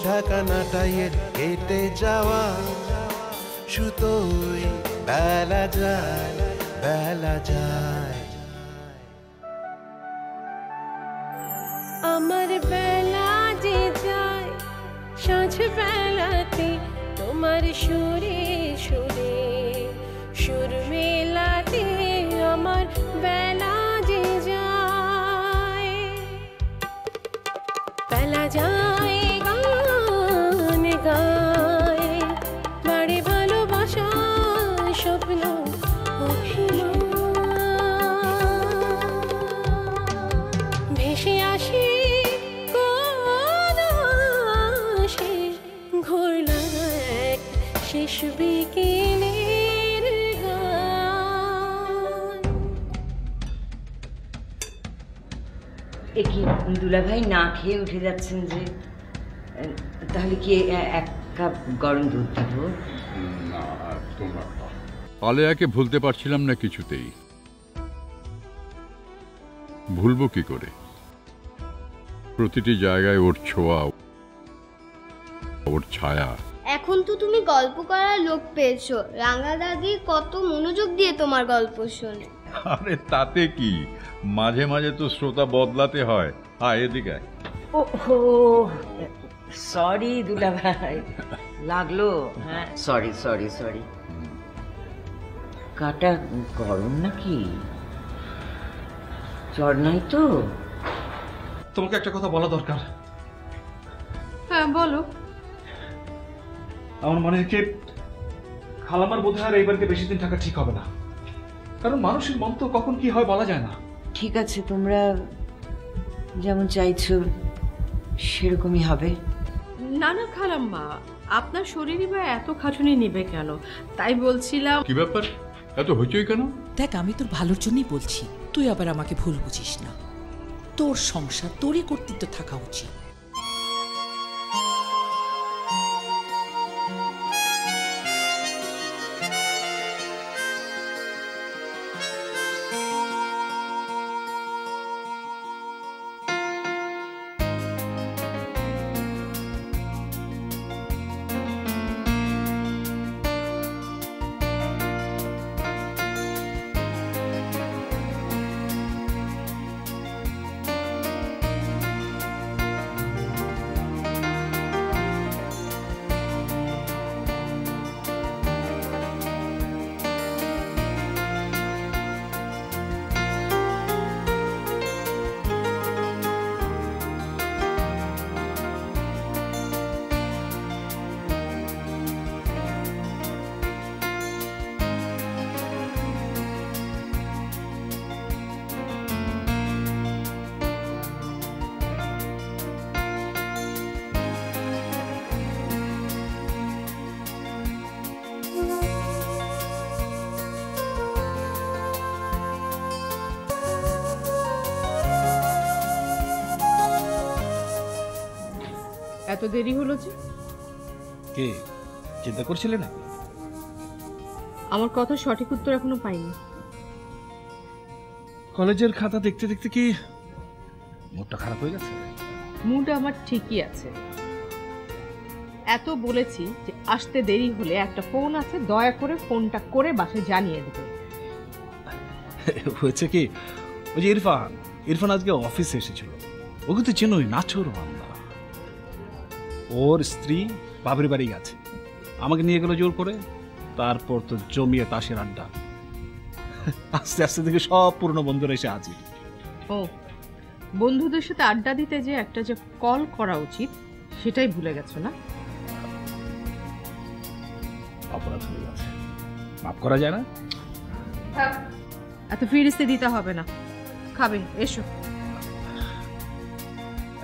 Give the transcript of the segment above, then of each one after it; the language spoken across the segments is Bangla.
ঢাকা নাটাইয়ের কেটে যাওয়া সুতোই বেলা যায় বেলা যায়। আমার বেলা যে যায় সাঁঝ বেলাতে তোমার সুরে সুরে সুর মেলাতে আমার বেলা যে যায় বেলা যায় গান গায় বাড়ি ভালোবাসা স্বপ্ন ভেসে আসে শেষ বিকেলের গান। কি দুলা ভাই না খেয়ে উঠে যাচ্ছেন যে, তাহলে কি এক কাপ গরম দুধ দিব? না তোমরা আলেয়াকে ভুলতে পারছিলাম না কিছুতেই। ভুলবো কি করে? প্রতিটি জায়গায় ওর ছোঁয়া, ওর ছায়া। এখন তো তুমি গল্প করার লোক পেয়েছো, রাঙা দাদি কত মনোযোগ দিয়ে তোমার গল্প শোনে। আরে তাতে কি, মাঝে মাঝে তো শ্রোতা বদলাতে হয়। এদিকে ওহো সরি দুলা ভাই, লাগলো। হ্যাঁ সরি সরি সরি। কাটা গরম নাকি? জ্বর নাই তো? তোমাকে একটা কথা বলা দরকার। হ্যাঁ বলো। আমার মনে হয় খালামার বোধ হয় এইবারকে বেশি দিন থাকা ঠিক হবে না, কারণ মানুষের মন তো কখন কি হয় বলা যায় না। ঠিক আছে, তোমরা যেমন চাইছো সেরকমই হবে। না না খালাম্মা, আপনার শরীরই বা এত খাটুনি নেবে কেন? তাই বলছিলাম। কি ব্যাপার, এত হইচই কেন? দেখ, আমি তোর ভালোর জন্যই বলছি, তুই আবার আমাকে ভুল বুঝিস না। তোর সংসার তোরই কর্তৃত্ব থাকা উচিত। এত দেরি হলো যে? কে চিন্তা করছিলে না? আমার কথা সঠিক উত্তর এখনো পাইনি। কলেজের খাতা দেখতে দেখতে কি মুডটা খারাপ হয়ে গেছে? মুড আমার ঠিকই আছে। এত বলেছি যে আসতে দেরি হলে একটা ফোন আছে, দয়া করে ফোনটা করে বাসায় জানিয়ে দেবে। হয়েছে কি, ওই যে ইরফান আজকে অফিসে এসেছিল। ওকে তো চেনোই, নাচোর বান্দা। ওর স্ত্রী বাপের বাড়ি গেছে, আমাকে নিয়ে গেল জোর করে। তারপর তো জমিয়ে তাসের আড্ডা। আস্তে আস্তে দেখে সব পুরনো বন্ধুরা এসে হাজির। ও, বন্ধুদের সাথে আড্ডা দিতে যে একটা যে কল করা উচিত সেটাই ভুলে গেছো না? অপরাধ হয়ে গেছে, মাফ করা যায় না? এত ফিরিস্তে দিতে হবে না, খাবে এসো।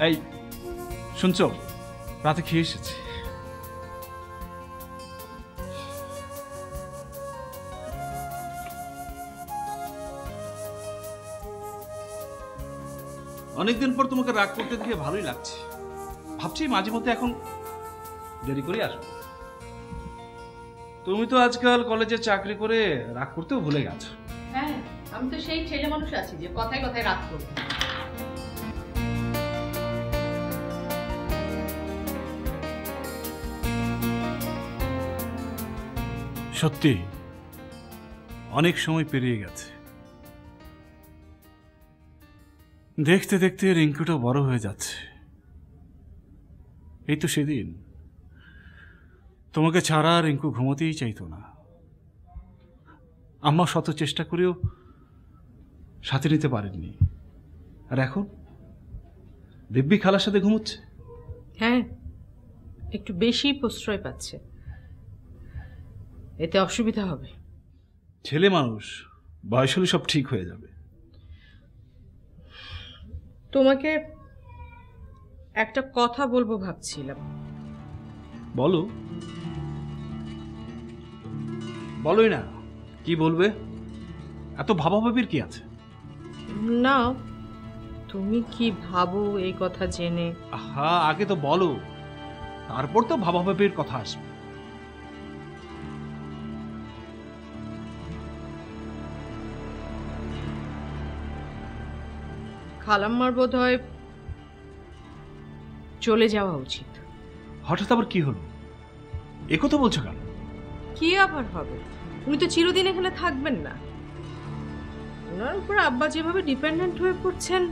এই শুনছো, রাতে খেয়ে এসেছি। অনেকদিন পর তোমাকে রাগ করতে দেখে ভালোই লাগছে। ভাবছি মাঝে মধ্যে এখন দেরি করে আসবো। তুমি তো আজকাল কলেজে চাকরি করে রাগ করতেও ভুলে গেছো। হ্যাঁ, আমি তো সেই ছেলে মানুষ আছি যে কথায় কথায় রাগ করব। সত্যি অনেক সময় পেরিয়ে গেছে, দেখতে দেখতে রিঙ্কুটা বড় হয়ে যাচ্ছে। এই তো সেদিন তোমাকে ছাড়া রিঙ্কু ঘুমোতেই চাইতো না, আম্মা শত চেষ্টা করেও সাথে নিতে পারেননি, আর এখন দিব্যি খালার সাথে ঘুমোচ্ছে। হ্যাঁ, একটু বেশি প্রশ্রয় পাচ্ছে, এতে অসুবিধা হবে। ছেলে মানুষ, বয়স হলে সব ঠিক হয়ে যাবে। তোমাকে একটা কথা বলবো ভাবছিলাম। বলো, বলোই না, কি বলবে? এত ভাবাভাবির কি আছে? না, তুমি কি ভাবো এই কথা জেনে? আহা, আগে তো বলো, তারপর তো ভাবাভাবির কথা আসবে। খালাম্মার বোধ হয় চলে যাওয়া উচিত। হঠাৎ আবার কি হলো? এ কথা বলছো কেন? কি আবার হবে, উনি তো চিরদিন এখানে থাকবেন না। ওনার উপর আব্বা যেভাবে ডিপেন্ডেন্ট হয়ে পড়ছেন,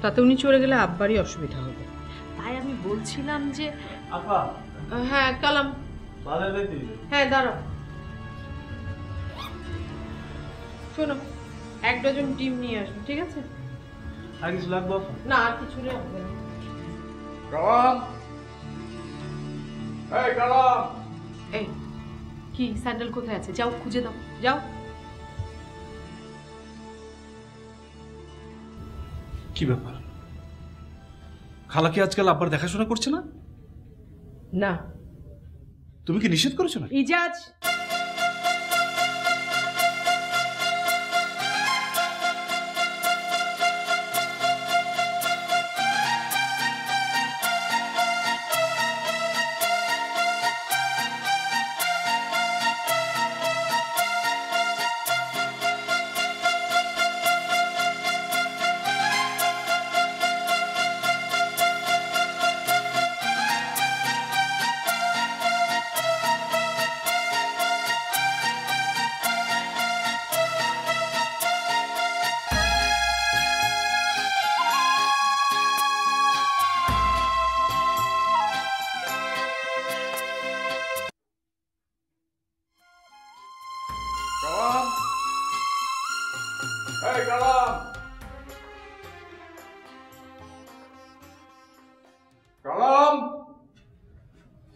তাতে উনি চলে গেলে আব্বারই অসুবিধা হবে। তাই আমি বলছিলাম যে হ্যাঁ কালাম, হ্যাঁ দাঁড়াও, শোনো, 1 ডজন ডিম নিয়ে আসবে, ঠিক আছে? আর কিছু লাগবে? না, আর কিছু লাগবে না। এই কি স্যান্ডেল কোথায় আছে? যাও খুঁজে দাও, যাও। কি ব্যাপার, খালা কি আজকাল আব্বার দেখাশোনা করছে না? না। তুমি কি নিষেধ করেছো না? ইজাজ,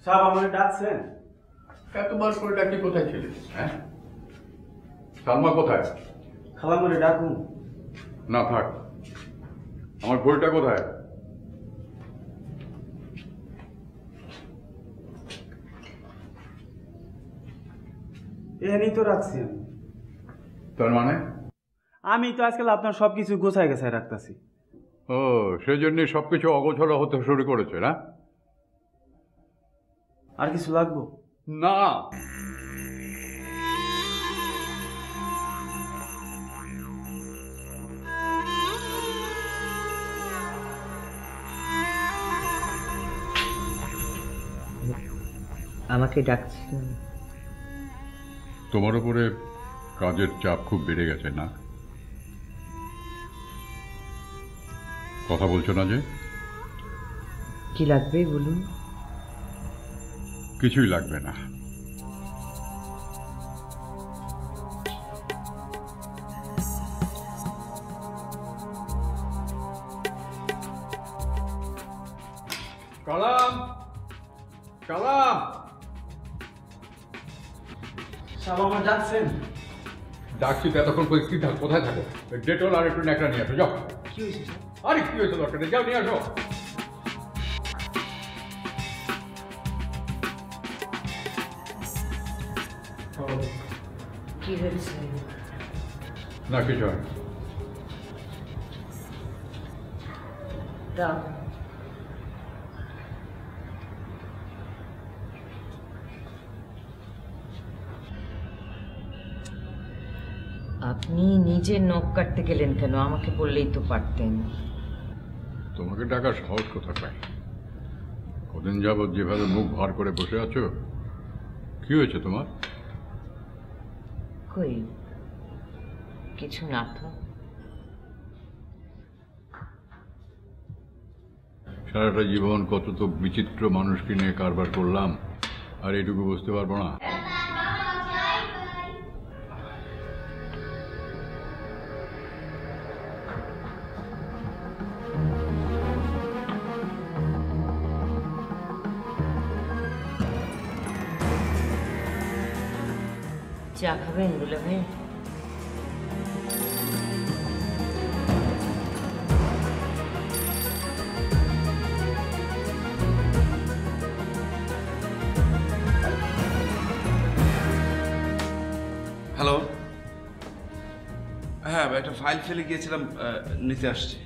সাহেব আমাকে ডাকছেন? এতবার করে ডাকি, কোথায় ছিলে? হ্যাঁ, সালমা কোথায়? খালা মানে ডাকুন। না থাক, আমার ঘড়িটা কোথায়? এখানেই তো রাখছি আমি। তার মানে? আমি তো আজকাল আপনার সবকিছু গোছায় গেছায় রাখতেছি। ও, সেই জন্যে সবকিছু অগোছালো হতে শুরু করেছে না? আর কিছু লাগবো? না, আমাকে ডাকছিলেন? তোমার উপরে কাজের চাপ খুব বেড়ে গেছে না? কথা বলছো না যে? কি লাগবে বলুন। কিছুই লাগবে না। কালাম, কালাম, সাহেব আমার ডাকছেন? ডাকছি তো, এতক্ষণ কোথায় থাকো? ডেটল আর একটু ন্যাকড়া নিয়ে আসো, যাও। কি হয়েছে? আরে কি হয়েছে, দরকার নেই, যাও নিয়ে আসো। কি হয়েছে? না কিছু হয়। দাও। আপনি নিজে নখ কাটতে গেলেন কেন? আমাকে বললেই তো পারতেন। তোমাকে ডাকার সাহস কোথা পাই? কদিন যাবৎ যেভাবে মুখ ভার করে বসে আছো, কি হয়েছে তোমার? কই কিছু না তো। সারাটা জীবন কত তো বিচিত্র মানুষকে নিয়ে কারবার করলাম, আর এটুকু বুঝতে পারবো না? চা খাবেন দুলাভাই? হ্যালো, হ্যাঁ একটা ফাইল ফেলে গিয়েছিলাম, নিতে আসছি।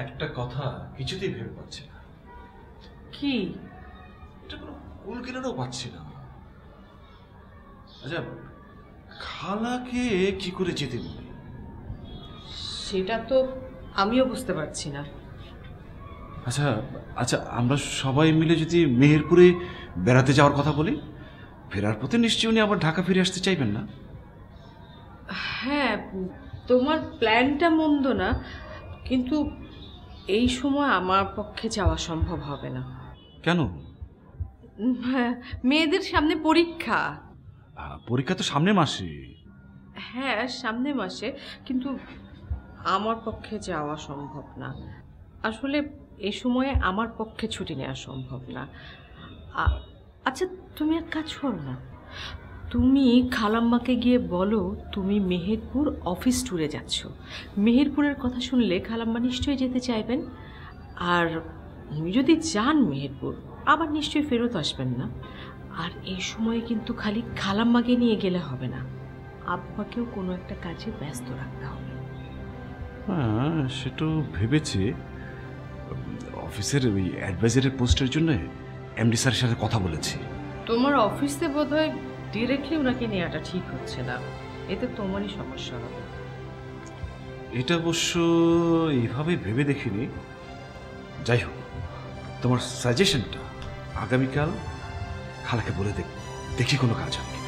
একটা কথা কিছুতেই ভেবে পাচ্ছি না। কি? এটা কোনো কুল কিনারও পাচ্ছি না। আচ্ছা, খালাকে কি করে যেতে বলি? সেটা তো আমিও বুঝতে পারছি না। আচ্ছা আচ্ছা, আমরা সবাই মিলে যদি মেহেরপুরে বেড়াতে যাওয়ার কথা বলি, ফেরার পথে নিশ্চয়ই উনি আবার ঢাকা ফিরে আসতে চাইবেন না? হ্যাঁ, তোমার প্ল্যানটা মন্দ না, কিন্তু এই সময় আমার পক্ষে যাওয়া সম্ভব হবে না। কেন? হ্যাঁ, মেয়েদের সামনে পরীক্ষা। পরীক্ষা তো সামনের মাসে। হ্যাঁ, সামনের মাসে, কিন্তু আমার পক্ষে যাওয়া সম্ভব না। আসলে এই সময়ে আমার পক্ষে ছুটি নেওয়া সম্ভব না। আচ্ছা, তুমি এক কাজ করো না, তুমি খালাম্মাকে গিয়ে বলো তুমি মেহেরপুর অফিস ট্যুরে যাচ্ছ। মেহেরপুরের কথা শুনলে খালাম্মা নিশ্চয়ই যেতে চাইবেন। আর উনি যদি যান মেহেরপুর, আবার নিশ্চয়ই ফেরত আসবেন না। আর এই সময়ে কিন্তু খালি খালাম্মাকে নিয়ে গেলে হবে না, আব্বাকেও কোনো একটা কাজে ব্যস্ত রাখতে হবে। হ্যাঁ, সেটা ভেবেছি। অফিসের ওই অ্যাডভাইজারের পোস্টের জন্য এমডি স্যারের সাথে কথা বলেছি। তোমার অফিসে বোধহয় ডিরেক্টলি ওনাকে নেওয়াটা ঠিক হচ্ছে না, এতে তোমারই সমস্যা হবে। এটা অবশ্য এইভাবে ভেবে দেখিনি। যাই হোক, তোমার সাজেশনটা আগামীকাল খালাকে বলে দেখি কোনো কাজ হয় কিনা।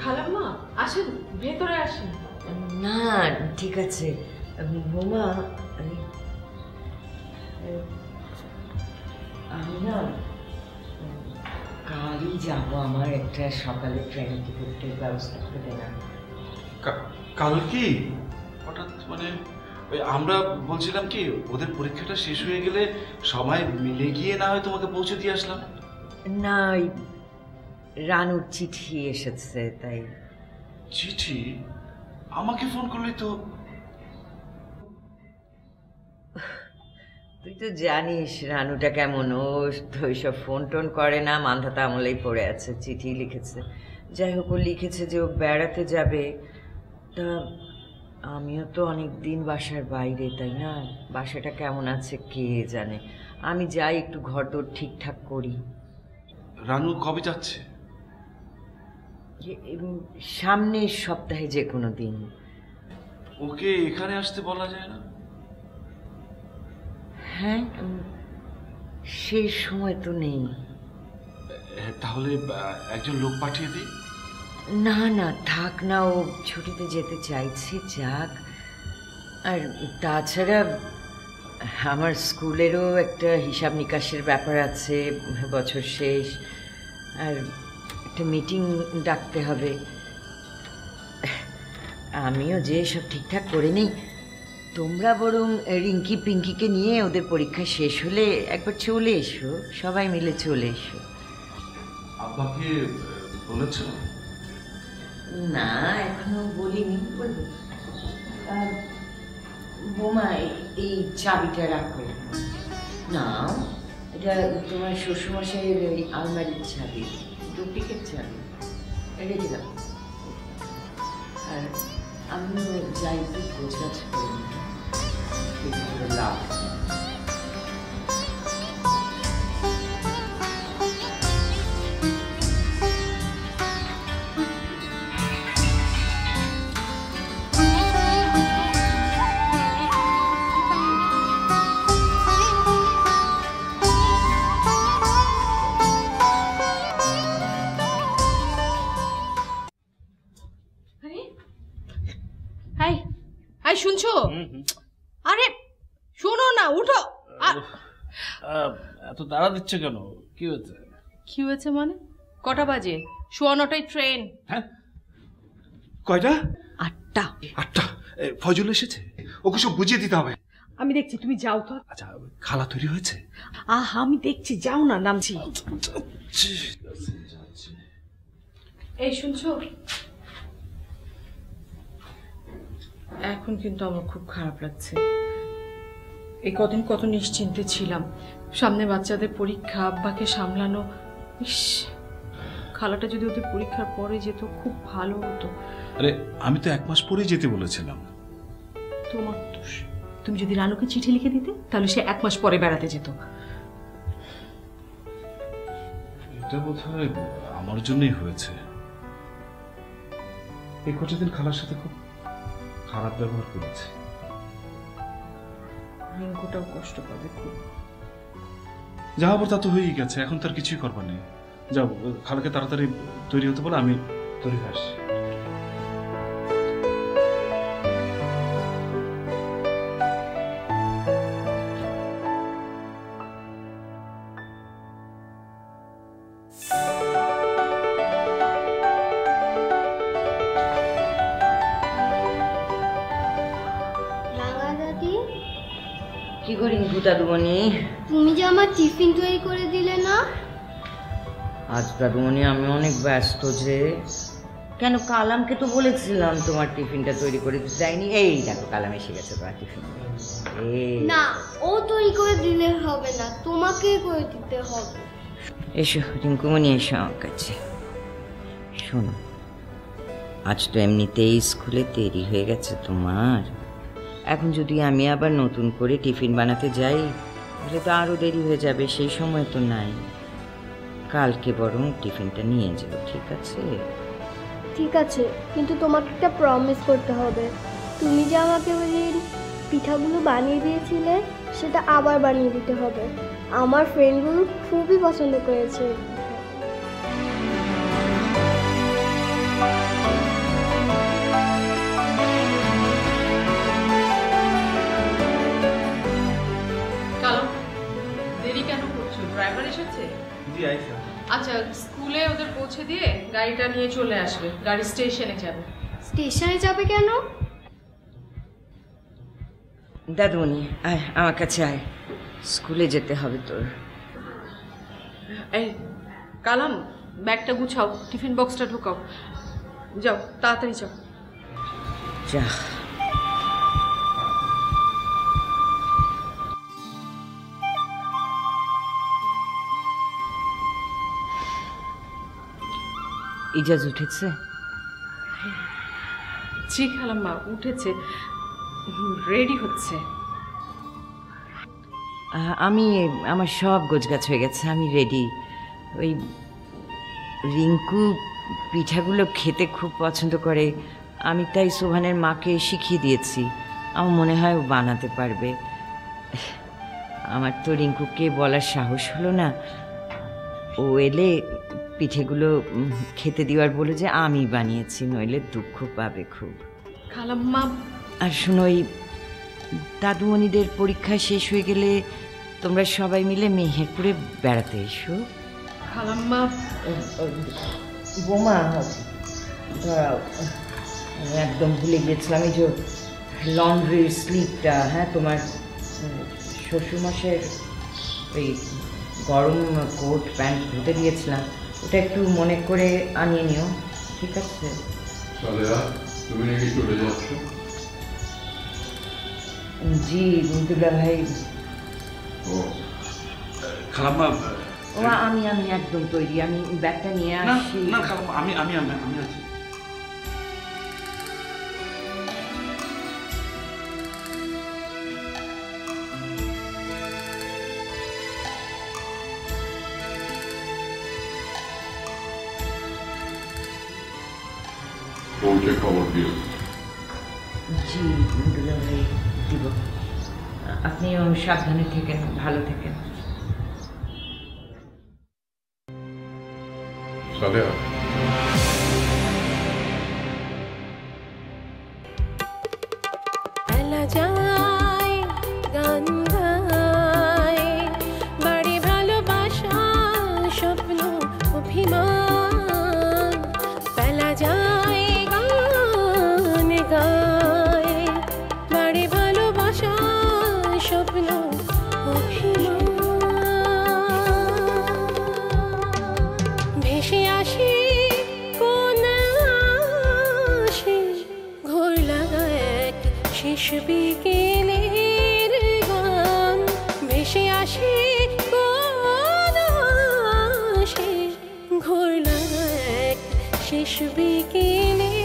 খালাম্মা আসেন, ভেতরে আসেন। না ঠিক আছে বোমা, আমি না কালই যাবো। আমার একটা সকালে ট্রেন টিকিটের ব্যবস্থা করে দেনা। কাল কি হঠাৎ? মানে ওই আমরা বলছিলাম কি, ওদের পরীক্ষাটা শেষ হয়ে গেলে সবাই মিলে গিয়ে না হয় তোমাকে পৌঁছে দিয়ে আসলাম। না, ওই রানুর চিঠি এসেছে তাই। চিঠি? আমাকে ফোন করলি তো। তুই তো জানিস রানুটা কেমন, ও তো ওইসব ফোন টোন করে না, মান্ধাতা আমলেই পড়ে আছে। চিঠি লিখেছে। যাই হোক, ও লিখেছে যে ও বেড়াতে যাবে। তা আমিও তো অনেক দিন বাসার বাইরে, তাই না, বাসাটা কেমন আছে কে জানে। আমি যাই একটু ঘর দোর ঠিকঠাক করি। রানু কবে যাচ্ছে? সামনের সপ্তাহে যে কোনো দিন। ওকে এখানে আসতে বলা যায় না? হ্যাঁ, সেই সময় তো নেই। তাহলে একজন লোক পাঠিয়ে দিই। না না থাক না, ও ছুটিতে যেতে চাইছে, যাক। আর তাছাড়া আমার স্কুলেরও একটা হিসাব নিকাশের ব্যাপার আছে, বছর শেষ, আর একটা মিটিং ডাকতে হবে। আমিও যে সব ঠিকঠাক করে নিই, তোমরা বরং রিঙ্কি পিঙ্কিকে নিয়ে ওদের পরীক্ষা শেষ হলে একবার চলে এসো, সবাই মিলে চলে এসো। আব্বাকে বলেছ? না, এখনো বলিনি, বলবো। বোমা, এই চাবিটা রাখো। না, এটা তোমার শ্বশুরমশাইয়ের ওই আলমারির চাবি, ডুপ্লিকেট চাবি, রেখে দাও। আর আমি যাই একটু গোছগাছ করে লাভ। শুনছো? আরে শোনো না, উঠো। এত দাঁড়া দিচ্ছে কেন? কি হয়েছে? কি হয়েছে মানে? কটা বাজে? 9:15টায় ট্রেন। হ্যাঁ, কয়টা? 8টা। 8টা? ফজল এসেছে, ওকে সব বুঝিয়ে দিতে হবে। আমি দেখছি, তুমি যাও তো। আচ্ছা, খালা তৈরি হয়েছে? আমি দেখছি, যাও না, নামছি। এই শুনছো, এখন কিন্তু আমার খুব খারাপ লাগছে। এই কদিন কত নিশ্চিন্তে ছিলাম, সামনে বাচ্চাদের পরীক্ষা, আব্বাকে সামলানো। ইস, খালাটা যদি ওদের পরীক্ষার পরে যেত খুব ভালো হতো। আরে আমি তো 1 মাস পরেই যেতে বলেছিলাম। তোমার দোষ। তুমি যদি রানুকে চিঠি লিখে দিতে, তাহলে সে 1 মাস পরে বেড়াতে যেত। এটা বোধহয় আমার জন্যই হয়েছে। এই কটা দিন খালার সাথে খুব খারাপ ব্যবহার করেছে। রিঙ্কুটাও কষ্ট পাবে খুব। যা হবার তা তো হয়েই গেছে, এখন তার কিছুই করবার নেই। যাও, খালাকে তাড়াতাড়ি তৈরি হতে বলে, আমি তৈরি হয়ে আসছি। কি করি দাদুমণি? তুমি যে আমার টিফিন তৈরি করে দিলে না আজ। দাদুমণি, আমি অনেক ব্যস্ত যে। কেন, কালামকে তো বলেছিলাম তোমার টিফিনটা তৈরি করে দিতে, যাইনি? এই দেখো, কালাম এসে গেছে তোমার টিফিন। না, ও তৈরি করে দিলে হবে না, তোমাকে করে দিতে হবে। এসো রিঙ্কুমণি, এসো আমার কাছে। শোনো, আজ তো এমনিতেই স্কুলে দেরি হয়ে গেছে তোমার। এখন যদি আমি আবার নতুন করে টিফিন বানাতে যাই, তাহলে তো আরও দেরি হয়ে যাবে, সেই সময় তো নাই। কালকে বরং টিফিনটা নিয়ে যাবো, ঠিক আছে? ঠিক আছে, কিন্তু তোমাকে একটা প্রমিস করতে হবে। তুমি যে আমাকে ওই পিঠাগুলো বানিয়ে দিয়েছিলে, সেটা আবার বানিয়ে দিতে হবে। আমার ফ্রেন্ডগুলো খুবই পছন্দ করেছে। ড্রাইভার এসেছে? জি, আইছে। আচ্ছা, স্কুলে ওদের পৌঁছে দিয়ে গাড়িটা নিয়ে চলে আসবে। গাড়ি স্টেশনে যাবে। স্টেশনে যাবে কেন? দাদুমণি, আয় আমার কাছে আয়, স্কুলে যেতে হবে তোর। এই কালাম, ব্যাগটা গুছাও, টিফিন বক্সটা ঢোকাও। যাও, তাড়াতাড়ি যাও। যা। ইজাজ উঠেছে? জি খালাম্মা, উঠেছে, রেডি হচ্ছে। আমার সব গোছগাছ হয়ে গেছে, আমি রেডি। ওই রিঙ্কু পিঠাগুলো খেতে খুব পছন্দ করে, আমি তাই সোহানের মাকে শিখিয়ে দিয়েছি। আমার মনে হয় ও বানাতে পারবে। আমার তো রিঙ্কুকে বলার সাহস হলো না। ও এলে পিঠেগুলো খেতে দিওয়ার বলে যে আমি বানিয়েছি, নইলে দুঃখ পাবে খুব। খালাম্মা, আর শোনো, ওই দাদুমণিদের পরীক্ষা শেষ হয়ে গেলে তোমরা সবাই মিলে মেহেরপুরে বেড়াতে এসো। খালাম্মা বোমা ধরাও, আমি একদম ভুলে গিয়েছিলাম এই যে লন্ড্রির স্লিপটা। হ্যাঁ, তোমার শ্বশুরমশাইয়ের ওই গরম কোট প্যান্ট ধুতে দিয়েছিলাম, ওটা একটু মনে করে আনিয়ে নিও, ঠিক আছে? তুমি নাকি চলে যাচ্ছ? জি দুলা ভাই। ও খালাম্মা, ও আমি একদম তৈরি, আমি ব্যাগটা নিয়ে আসি। না খালাম্মা, আমি আছি। পৌঁছে খবর দিও। জি দুলা ভাই দিব। আপনিও সাবধানে থেকেন, ভালো থেকেন। সালেহা, বিকেলের গান ভেসে আসে কোন আসে ঘোর লাগা এক শেষ বিকেলে।